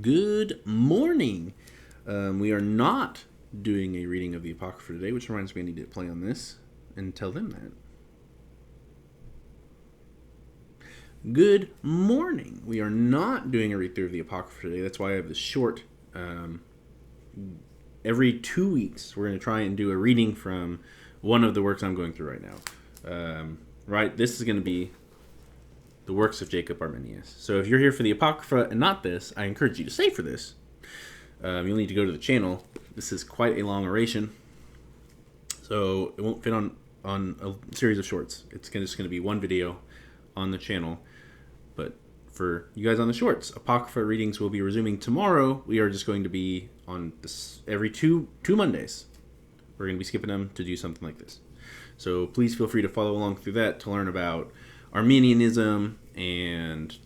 Good morning. We are not doing a reading of the Apocrypha today, which reminds me I need to play on this and tell them that. Good morning. We are not doing a read through of the Apocrypha today. That's why I have this short. Every 2 weeks, we're going to try and do a reading from one of the works I'm going through right now. Right? This is going to be the works of Jacob Arminius. So if you're here for the Apocrypha and not this, I encourage you to stay for this. You'll need to go to the channel. This is quite a long oration, so it won't fit on a series of shorts. It's just going to be one video on the channel. But for you guys on the shorts, Apocrypha readings will be resuming tomorrow. We are just going to be on this every two Mondays. We're going to be skipping them to do something like this. So please feel free to follow along through that to learn about Arminianism and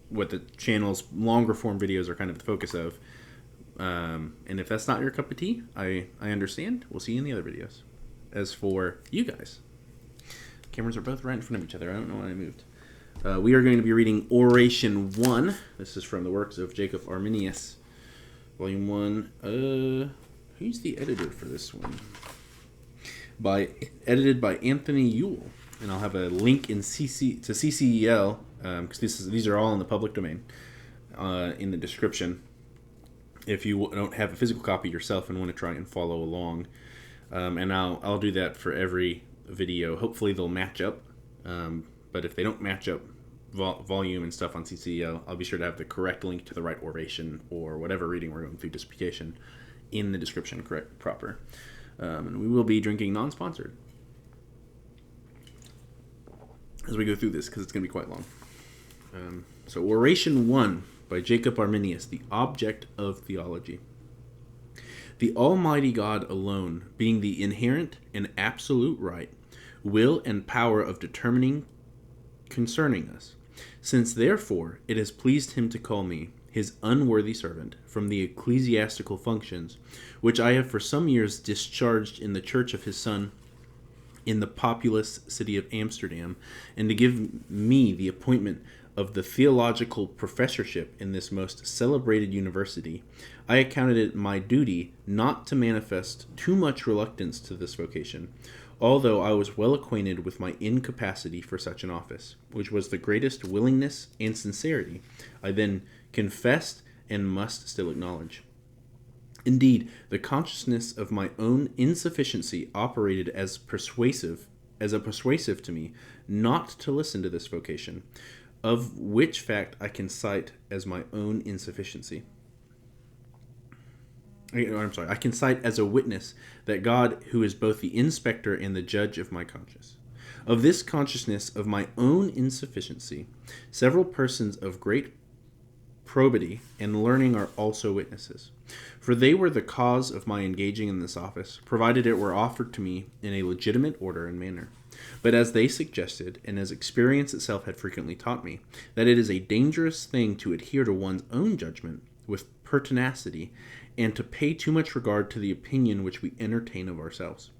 what the channel's longer form videos are kind of the focus of. And if that's not your cup of tea, I understand. We'll see you in the other videos. As for you guys, cameras are both right in front of each other. I don't know why I moved. We are going to be reading Oration 1. This is from the works of Jacob Arminius, Volume 1. Who's the editor for this one? Edited by Anthony Yule. And I'll have a link in CCEL, because these are all in the public domain, in the description. If you don't have a physical copy yourself and want to try and follow along, and I'll do that for every video. Hopefully they'll match up, but if they don't match up volume and stuff on CCEL, I'll be sure to have the correct link to the right oration or whatever reading we're going through disputation in the description, proper. And we will be drinking non-sponsored as we go through this, because it's going to be quite long. So Oration 1 by Jacob Arminius, the object of theology. The Almighty God alone, being the inherent and absolute right, will and power of determining concerning us, since therefore it has pleased him to call me, his unworthy servant, from the ecclesiastical functions, which I have for some years discharged in the church of his Son, in the populous city of Amsterdam, and to give me the appointment of the theological professorship in this most celebrated university, I accounted it my duty not to manifest too much reluctance to this vocation, although I was well acquainted with my incapacity for such an office, which was the greatest willingness and sincerity I then confessed and must still acknowledge. Indeed, the consciousness of my own insufficiency operated as a persuasive to me not to listen to this vocation, of which fact I can cite as my own insufficiency. I can cite as a witness that God, who is both the inspector and the judge of my conscience. Of this consciousness of my own insufficiency, several persons of great probity and learning are also witnesses, for they were the cause of my engaging in this office, provided it were offered to me in a legitimate order and manner. But as they suggested, and as experience itself had frequently taught me, that it is a dangerous thing to adhere to one's own judgment with pertinacity, and to pay too much regard to the opinion which we entertain of ourselves,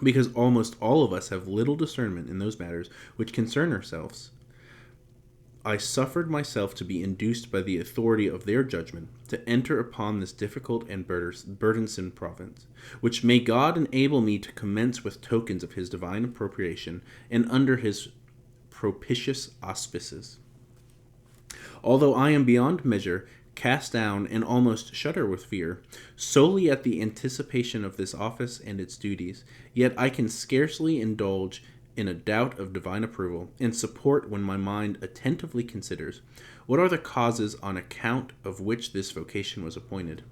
because almost all of us have little discernment in those matters which concern ourselves, I suffered myself to be induced by the authority of their judgment to enter upon this difficult and burdensome province, which may God enable me to commence with tokens of his divine appropriation and under his propitious auspices. Although I am beyond measure cast down and almost shudder with fear, solely at the anticipation of this office and its duties, yet I can scarcely indulge in a doubt of divine approval and support when my mind attentively considers what are the causes on account of which this vocation was appointed,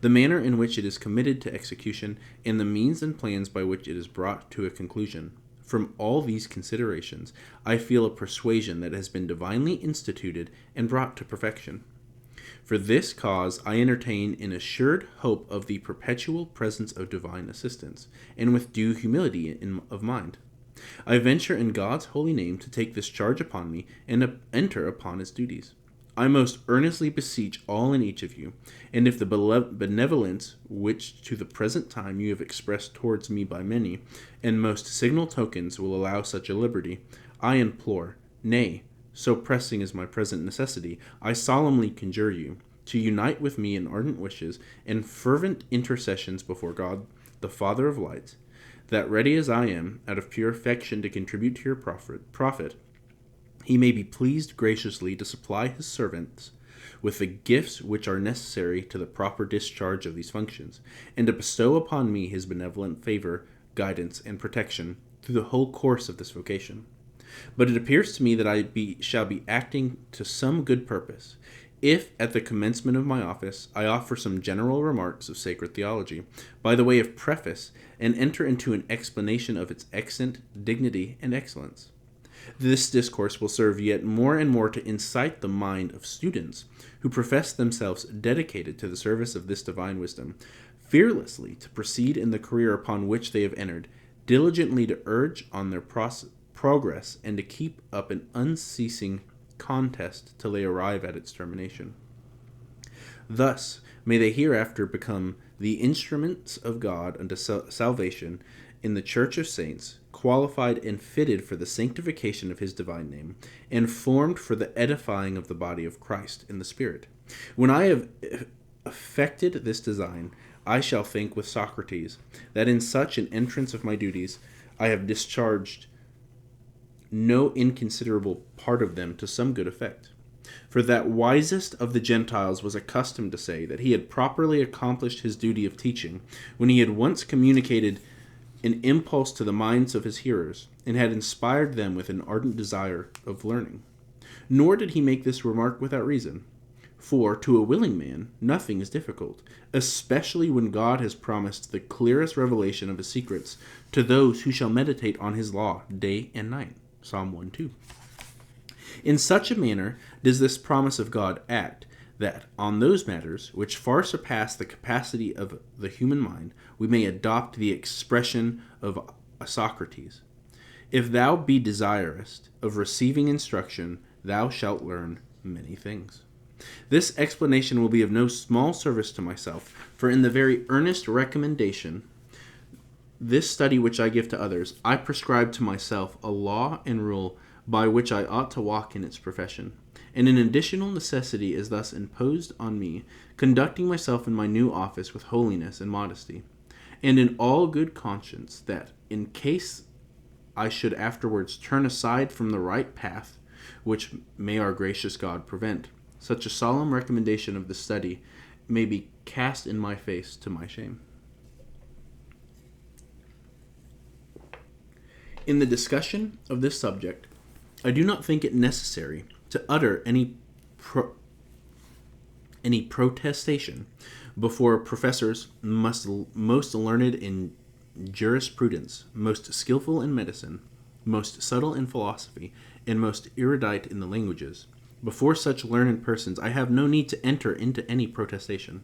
the manner in which it is committed to execution, and the means and plans by which it is brought to a conclusion. From all these considerations, I feel a persuasion that has been divinely instituted and brought to perfection. For this cause I entertain an assured hope of the perpetual presence of divine assistance, and with due humility of mind. I venture in God's holy name to take this charge upon me and enter upon its duties. I most earnestly beseech all and each of you, and if the benevolence which to the present time you have expressed towards me by many, and most signal tokens will allow such a liberty, I implore, nay, so pressing is my present necessity, I solemnly conjure you, to unite with me in ardent wishes and fervent intercessions before God, the Father of lights, that ready as I am, out of pure affection to contribute to your profit, he may be pleased graciously to supply his servants with the gifts which are necessary to the proper discharge of these functions, and to bestow upon me his benevolent favor, guidance, and protection through the whole course of this vocation. But it appears to me that shall be acting to some good purpose, if at the commencement of my office I offer some general remarks of sacred theology, by the way of preface, and enter into an explanation of its extent, dignity, and excellence. This discourse will serve yet more and more to incite the mind of students who profess themselves dedicated to the service of this divine wisdom, fearlessly to proceed in the career upon which they have entered, diligently to urge on their progress, and to keep up an unceasing contest till they arrive at its termination. Thus may they hereafter become the instruments of God unto salvation in the church of saints, qualified and fitted for the sanctification of his divine name, and formed for the edifying of the body of Christ in the Spirit. When I have effected this design, I shall think with Socrates, that in such an entrance of my duties I have discharged no inconsiderable part of them to some good effect. For that wisest of the Gentiles was accustomed to say that he had properly accomplished his duty of teaching when he had once communicated an impulse to the minds of his hearers, and had inspired them with an ardent desire of learning. Nor did he make this remark without reason. For to a willing man nothing is difficult, especially when God has promised the clearest revelation of his secrets to those who shall meditate on his law day and night. Psalm 1:2. In such a manner does this promise of God act, that on those matters which far surpass the capacity of the human mind, we may adopt the expression of Socrates: if thou be desirous of receiving instruction, thou shalt learn many things. This explanation will be of no small service to myself, for in the very earnest recommendation this study which I give to others, I prescribe to myself a law and rule by which I ought to walk in its profession. And an additional necessity is thus imposed on me, conducting myself in my new office with holiness and modesty, and in all good conscience, that in case I should afterwards turn aside from the right path, which may our gracious God prevent, such a solemn recommendation of the study may be cast in my face to my shame. In the discussion of this subject, I do not think it necessary to utter any protestation before professors most learned in jurisprudence, most skillful in medicine, most subtle in philosophy, and most erudite in the languages. Before such learned persons I have no need to enter into any protestation,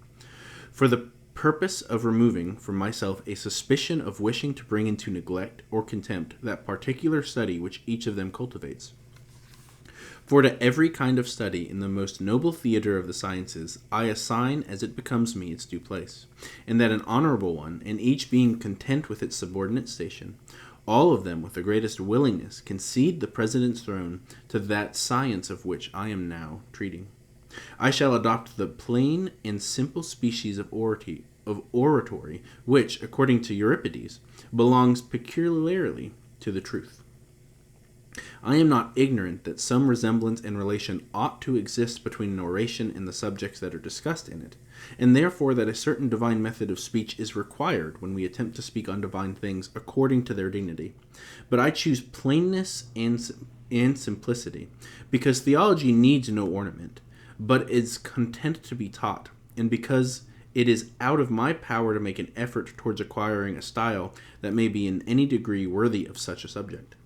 for the purpose of removing from myself a suspicion of wishing to bring into neglect or contempt that particular study which each of them cultivates. For to every kind of study in the most noble theater of the sciences I assign as it becomes me its due place, and that an honorable one, and each being content with its subordinate station, all of them with the greatest willingness concede the president's throne to that science of which I am now treating. I shall adopt the plain and simple species of oratory, which, according to Euripides, belongs peculiarly to the truth. I am not ignorant that some resemblance and relation ought to exist between an oration and the subjects that are discussed in it, and therefore that a certain divine method of speech is required when we attempt to speak on divine things according to their dignity. But I choose plainness and simplicity, because theology needs no ornament, but is content to be taught, and because it is out of my power to make an effort towards acquiring a style that may be in any degree worthy of such a subject.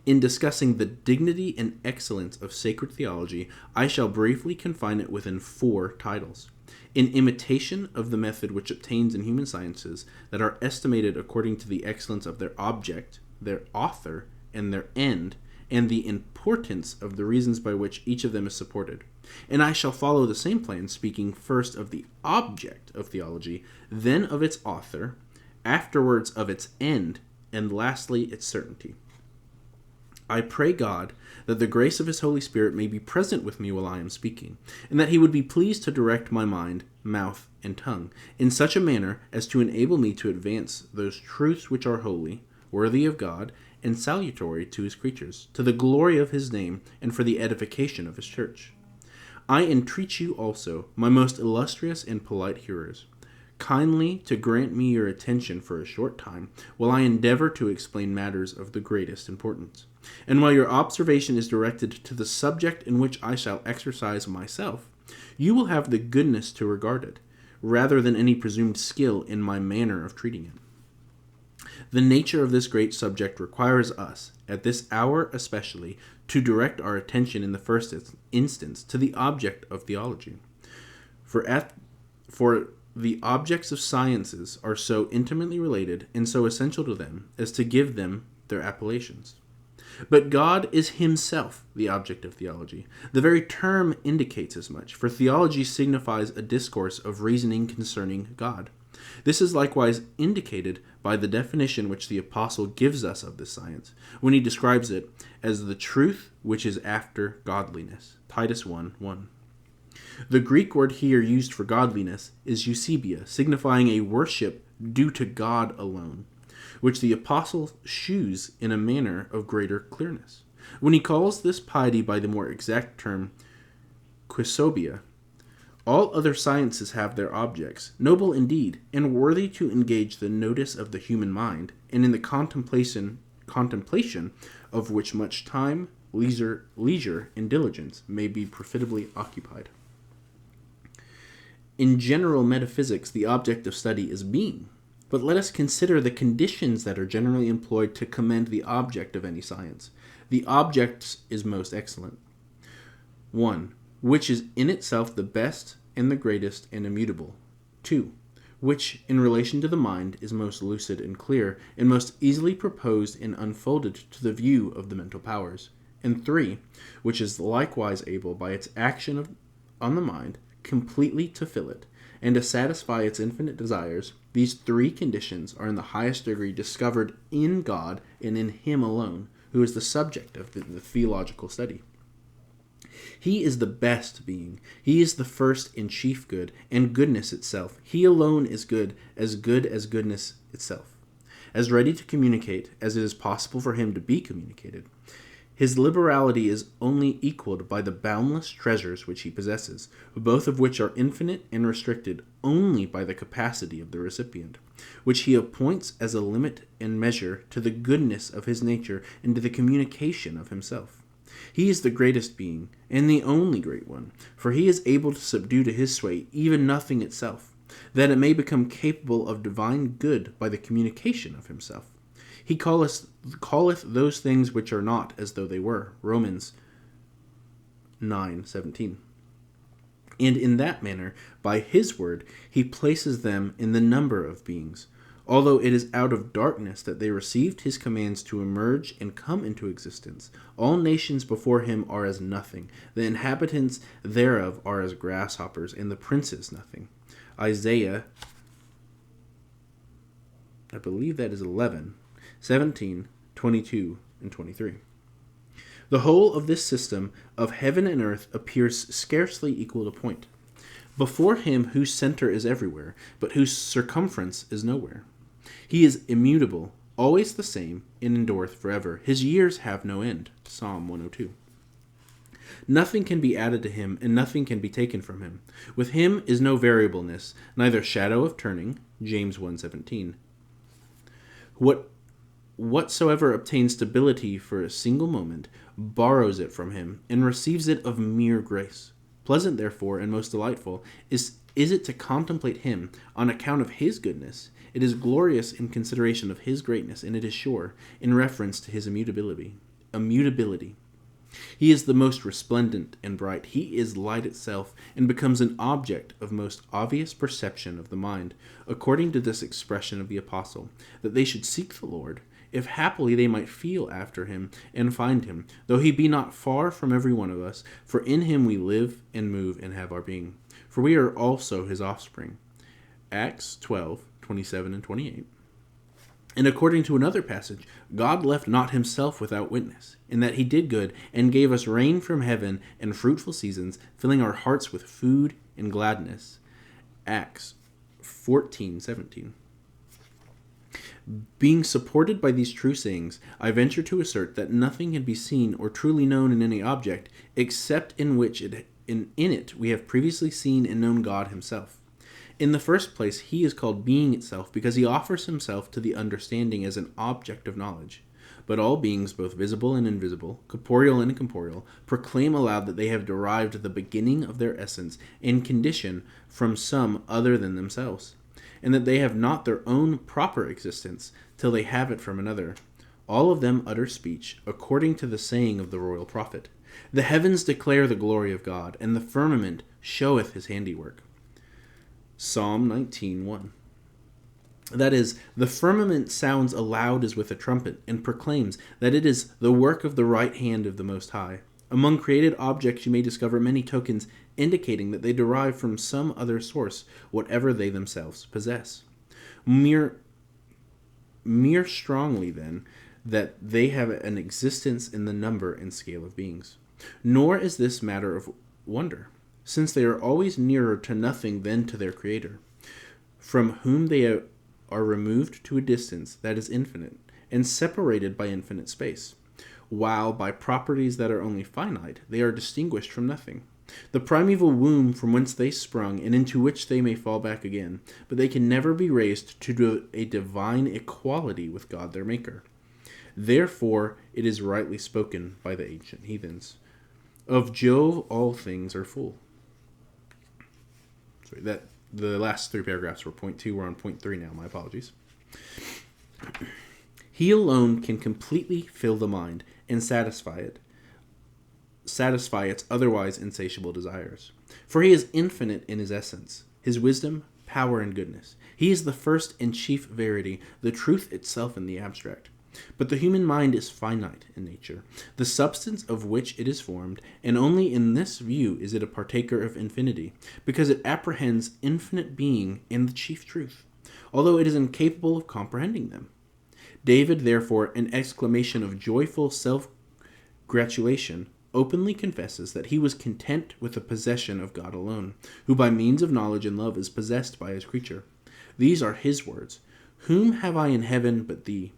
In discussing the dignity and excellence of sacred theology, I shall briefly confine it within 4 titles. In imitation of the method which obtains in human sciences, that are estimated according to the excellence of their object, their author, and their end, and the importance of the reasons by which each of them is supported. And I shall follow the same plan, speaking first of the object of theology, then of its author, afterwards of its end, and lastly its certainty. I pray God that the grace of his Holy Spirit may be present with me while I am speaking, and that he would be pleased to direct my mind, mouth, and tongue in such a manner as to enable me to advance those truths which are holy, worthy of God, and salutary to his creatures, to the glory of his name, and for the edification of his church. I entreat you also, my most illustrious and polite hearers, kindly to grant me your attention for a short time, while I endeavor to explain matters of the greatest importance, and while your observation is directed to the subject in which I shall exercise myself, you will have the goodness to regard it, rather than any presumed skill in my manner of treating it. The nature of this great subject requires us, at this hour especially, to direct our attention in the first instance to the object of theology. For the objects of sciences are so intimately related and so essential to them as to give them their appellations. But God is himself the object of theology. The very term indicates as much, for theology signifies a discourse of reasoning concerning God. This is likewise indicated by the definition which the apostle gives us of this science, when he describes it as the truth which is after godliness. Titus 1:1. The Greek word here used for godliness is eusebia, signifying a worship due to God alone, which the apostle shews in a manner of greater clearness, when he calls this piety by the more exact term quisobia. All other sciences have their objects, noble indeed, and worthy to engage the notice of the human mind, and in the contemplation of which much time, leisure, and diligence may be profitably occupied. In general metaphysics, the object of study is being, but let us consider the conditions that are generally employed to commend the object of any science. The object is most excellent. 1. Which is in itself the best and the greatest and immutable. 2. Which, in relation to the mind, is most lucid and clear, and most easily proposed and unfolded to the view of the mental powers. And 3. Which is likewise able, by its action on the mind, completely to fill it, and to satisfy its infinite desires. These three conditions are in the highest degree discovered in God and in him alone, who is the subject of the theological study. He is the best being. He is the first and chief good, and goodness itself. He alone is good as goodness itself, as ready to communicate as it is possible for him to be communicated. His liberality is only equaled by the boundless treasures which he possesses, both of which are infinite and restricted only by the capacity of the recipient, which he appoints as a limit and measure to the goodness of his nature and to the communication of himself. He is the greatest being, and the only great one, for he is able to subdue to his sway even nothing itself, that it may become capable of divine good by the communication of himself. He calleth those things which are not as though they were. Romans 9:17. And in that manner, by his word, he places them in the number of beings, although it is out of darkness that they received his commands to emerge and come into existence. All nations before him are as nothing. The inhabitants thereof are as grasshoppers, and the princes nothing. Isaiah, I believe that is 11:17, 22, and 23. The whole of this system of heaven and earth appears scarcely equal to point, before him whose center is everywhere, but whose circumference is nowhere. He is immutable, always the same, and endureth forever. His years have no end. Psalm 102. Nothing can be added to him, and nothing can be taken from him. With him is no variableness, neither shadow of turning. James 1:17. Whatsoever obtains stability for a single moment, borrows it from him, and receives it of mere grace. Pleasant, therefore, and most delightful is it to contemplate him on account of his goodness. It is glorious in consideration of his greatness, and it is sure in reference to his immutability. He is the most resplendent and bright. He is light itself, and becomes an object of most obvious perception of the mind, according to this expression of the apostle, that they should seek the Lord, if happily they might feel after him and find him, though he be not far from every one of us. For in him we live and move and have our being. For we are also his offspring. Acts 12:27 and 28. And according to another passage, God left not himself without witness, in that he did good, and gave us rain from heaven and fruitful seasons, filling our hearts with food and gladness. Acts 14:17. Being supported by these true sayings, I venture to assert that nothing can be seen or truly known in any object, except in which in it we have previously seen and known God himself. In the first place, he is called being itself because he offers himself to the understanding as an object of knowledge. But all beings, both visible and invisible, corporeal and incorporeal, proclaim aloud that they have derived the beginning of their essence and condition from some other than themselves, and that they have not their own proper existence till they have it from another. All of them utter speech, according to the saying of the royal prophet. The heavens declare the glory of God, and the firmament showeth his handiwork. Psalm 19:1. That is, the firmament sounds aloud as with a trumpet, and proclaims that it is the work of the right hand of the Most High. Among created objects you may discover many tokens indicating that they derive from some other source whatever they themselves possess. Mere strongly, then, that they have an existence in the number and scale of beings. Nor is this matter of wonder, since they are always nearer to nothing than to their Creator, from whom they are removed to a distance that is infinite, and separated by infinite space, while by properties that are only finite, they are distinguished from nothing. The primeval womb from whence they sprung, and into which they may fall back again, but they can never be raised to a divine equality with God their Maker. Therefore it is rightly spoken by the ancient heathens, of Jove all things are full. Sorry, that the last three paragraphs were point 2. We're on point 3 now. My apologies. He alone can completely fill the mind and satisfy its otherwise insatiable desires. For he is infinite in his essence, his wisdom, power, and goodness. He is the first and chief verity, the truth itself in the abstract. But the human mind is finite in nature, the substance of which it is formed, and only in this view is it a partaker of infinity, because it apprehends infinite being and the chief truth, although it is incapable of comprehending them. David, therefore, in exclamation of joyful self-gratulation, openly confesses that he was content with the possession of God alone, who by means of knowledge and love is possessed by his creature. These are his words: "Whom have I in heaven but thee?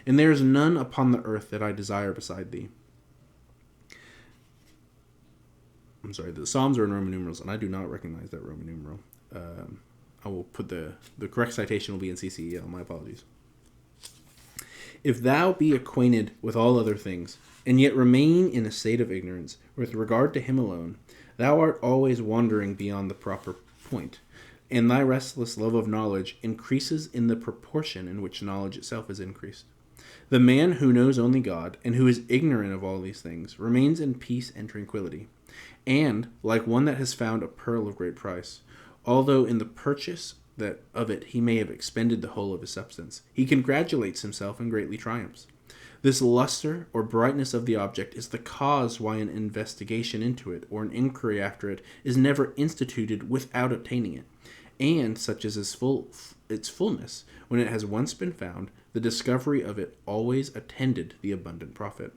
And there is none upon the earth that I desire beside thee." I'm sorry, the Psalms are in Roman numerals, and I do not recognize that Roman numeral. I will put the correct citation will be in CCEL. My apologies. If thou be acquainted with all other things, and yet remain in a state of ignorance with regard to him alone, thou art always wandering beyond the proper point, and thy restless love of knowledge increases in the proportion in which knowledge itself is increased. The man who knows only God, and who is ignorant of all these things, remains in peace and tranquility, and, like one that has found a pearl of great price, although in the purchase of it he may have expended the whole of his substance, he congratulates himself and greatly triumphs. This luster or brightness of the object is the cause why an investigation into it, or an inquiry after it, is never instituted without obtaining it, and such is its fullness, when it has once been found, the discovery of it always attended the abundant profit.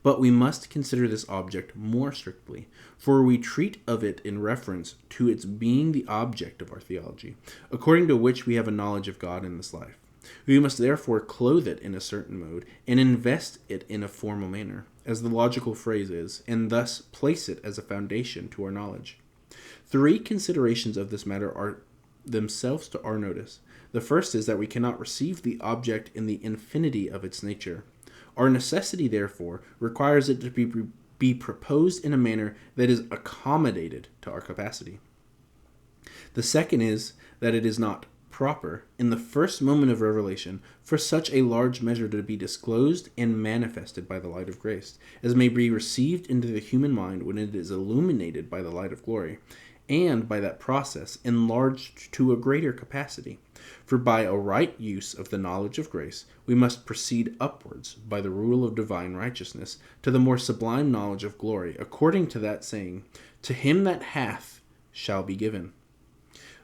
But we must consider this object more strictly, for we treat of it in reference to its being the object of our theology, according to which we have a knowledge of God in this life. We must therefore clothe it in a certain mode, and invest it in a formal manner, as the logical phrase is, and thus place it as a foundation to our knowledge. 3 considerations of this matter are themselves to our notice. The first is that we cannot receive the object in the infinity of its nature. Our necessity, therefore, requires it to be proposed in a manner that is accommodated to our capacity. The second is that it is not proper, in the first moment of revelation, for such a large measure to be disclosed and manifested by the light of grace, as may be received into the human mind when it is illuminated by the light of glory, and by that process enlarged to a greater capacity. For by a right use of the knowledge of grace, we must proceed upwards by the rule of divine righteousness to the more sublime knowledge of glory, according to that saying, "To him that hath shall be given."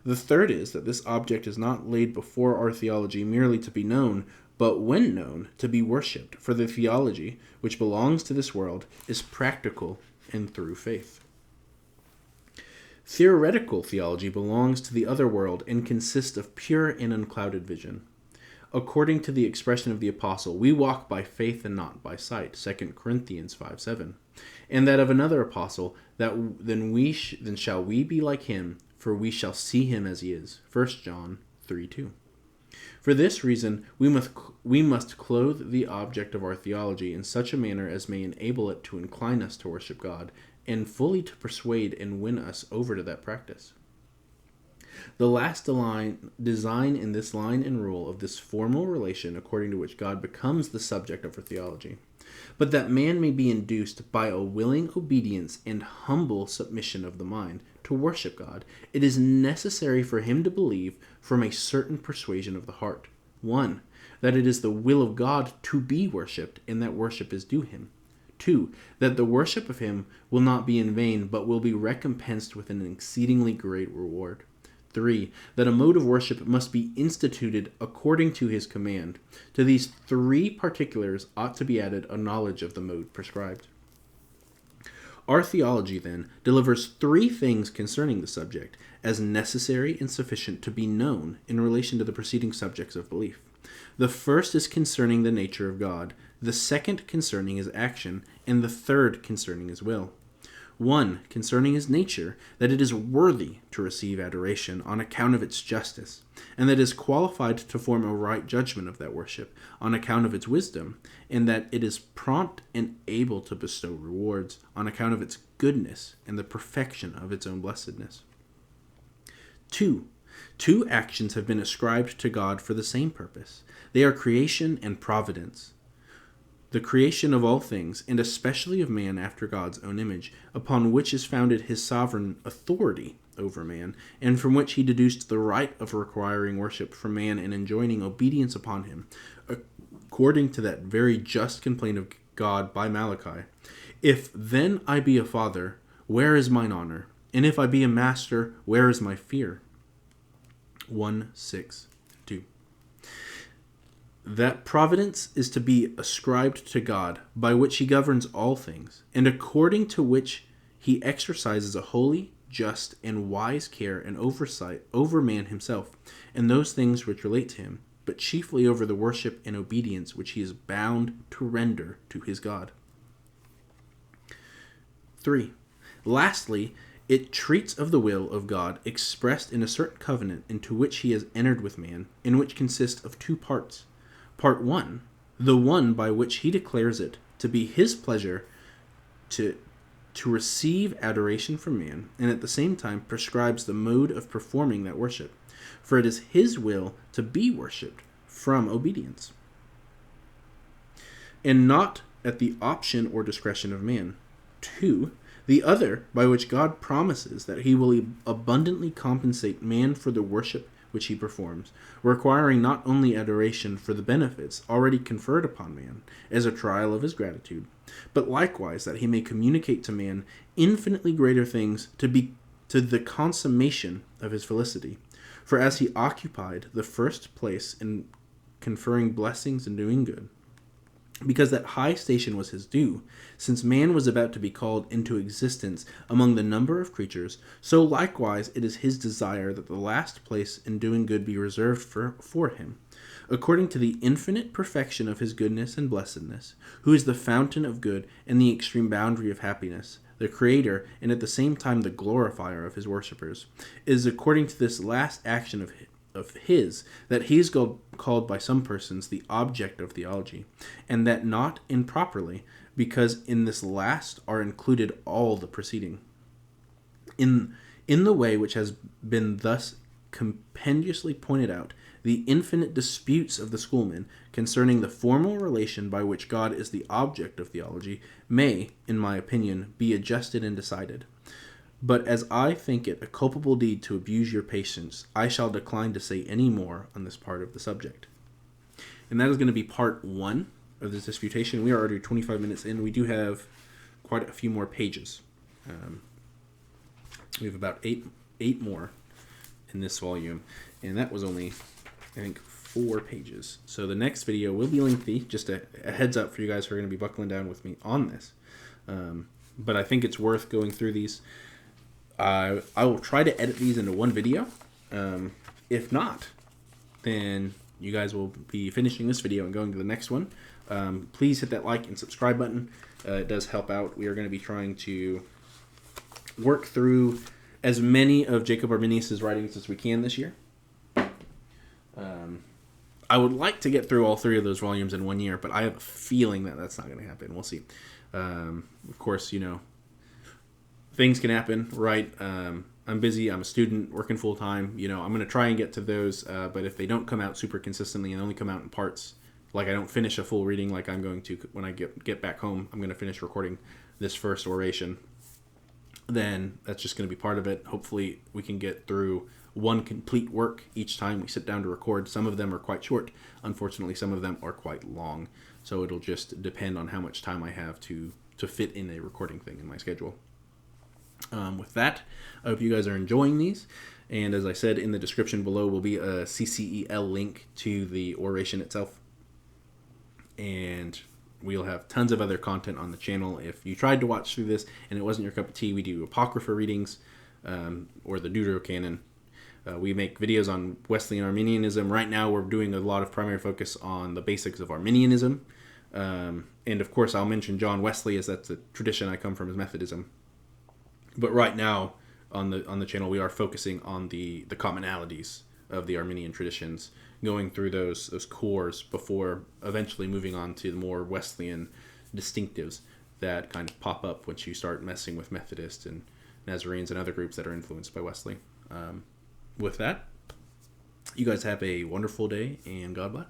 The third is that this object is not laid before our theology merely to be known, but when known, to be worshipped, for the theology, which belongs to this world, is practical and through faith. Theoretical theology belongs to the other world and consists of pure and unclouded vision. According to the expression of the apostle, we walk by faith and not by sight, 2 Corinthians 5:7. And that of another apostle, that then shall we be like him, for we shall see him as he is, 1 John 3:2. For this reason, we must clothe the object of our theology in such a manner as may enable it to incline us to worship God, and fully to persuade and win us over to that practice. The last design in this line and rule of this formal relation according to which God becomes the subject of our theology, but that man may be induced by a willing obedience and humble submission of the mind to worship God, it is necessary for him to believe from a certain persuasion of the heart. 1. That it is the will of God to be worshipped, and that worship is due him. 2. That the worship of him will not be in vain, but will be recompensed with an exceedingly great reward. 3. That a mode of worship must be instituted according to his command. To these three particulars ought to be added a knowledge of the mode prescribed. Our theology, then, delivers three things concerning the subject, as necessary and sufficient to be known in relation to the preceding subjects of belief. The first is concerning the nature of God, the second concerning his action, and the third concerning his will. 1. Concerning his nature, that it is worthy to receive adoration on account of its justice, and that it is qualified to form a right judgment of that worship on account of its wisdom, and that it is prompt and able to bestow rewards on account of its goodness and the perfection of its own blessedness. 2. Two actions have been ascribed to God for the same purpose. They are creation and providence. The creation of all things, and especially of man after God's own image, upon which is founded his sovereign authority over man, and from which he deduced the right of requiring worship from man and enjoining obedience upon him, according to that very just complaint of God by Malachi. If then I be a father, where is mine honor? And if I be a master, where is my fear? 1:6-2. That providence is to be ascribed to God, by which he governs all things, and according to which he exercises a holy, just, and wise care and oversight over man himself, and those things which relate to him, but chiefly over the worship and obedience which he is bound to render to his God. 3. Lastly, it treats of the will of God expressed in a certain covenant into which he has entered with man, in which consists of two parts. Part 1, the one by which he declares it to be his pleasure to receive adoration from man, and at the same time prescribes the mode of performing that worship, for it is his will to be worshipped from obedience, and not at the option or discretion of man. 2. The other, by which God promises that he will abundantly compensate man for the worship which he performs, requiring not only adoration for the benefits already conferred upon man, as a trial of his gratitude, but likewise that he may communicate to man infinitely greater things to the consummation of his felicity. For as he occupied the first place in conferring blessings and doing good, because that high station was his due, since man was about to be called into existence among the number of creatures, so likewise it is his desire that the last place in doing good be reserved for him, according to the infinite perfection of his goodness and blessedness, who is the fountain of good and the extreme boundary of happiness, the creator and at the same time the glorifier of his worshippers. It is according to this last action of his that he is called by some persons the object of theology, and that not improperly, because in this last are included all the preceding. In the way which has been thus compendiously pointed out, the infinite disputes of the schoolmen concerning the formal relation by which God is the object of theology may, in my opinion, be adjusted and decided. But as I think it a culpable deed to abuse your patience, I shall decline to say any more on this part of the subject. And that is going to be part 1 of this disputation. We are already 25 minutes in. We do have quite a few more pages. We have about eight more in this volume, and that was only, I think, 4 pages. So the next video will be lengthy, just a heads up for you guys who are going to be buckling down with me on this. But I think it's worth going through these. I will try to edit these into one video. If not, then you guys will be finishing this video and going to the next one. Please hit that like and subscribe button. It does help out. We are going to be trying to work through as many of Jacob Arminius' writings as we can this year. I would like to get through all 3 of those volumes in 1 year, but I have a feeling that that's not going to happen. We'll see. Of course, things can happen, right? I'm busy. I'm a student working full time. I'm going to try and get to those, but if they don't come out super consistently and only come out in parts, like I don't finish a full reading like I'm going to when I get back home, I'm going to finish recording this first oration, then that's just going to be part of it. Hopefully we can get through one complete work each time we sit down to record. Some of them are quite short. Unfortunately, some of them are quite long. So it'll just depend on how much time I have to fit in a recording thing in my schedule. With that, I hope you guys are enjoying these. And as I said, in the description below will be a CCEL link to the oration itself. And we'll have tons of other content on the channel. If you tried to watch through this and it wasn't your cup of tea, we do Apocrypha readings or the Deuterocanon. We make videos on Wesleyan Arminianism. Right now we're doing a lot of primary focus on the basics of Arminianism. And of course I'll mention John Wesley, as that's a tradition I come from, as Methodism. But right now on the channel we are focusing on the commonalities of the Arminian traditions, going through those cores before eventually moving on to the more Wesleyan distinctives that kind of pop up once you start messing with Methodists and Nazarenes and other groups that are influenced by Wesley. With that, you guys have a wonderful day, and God bless.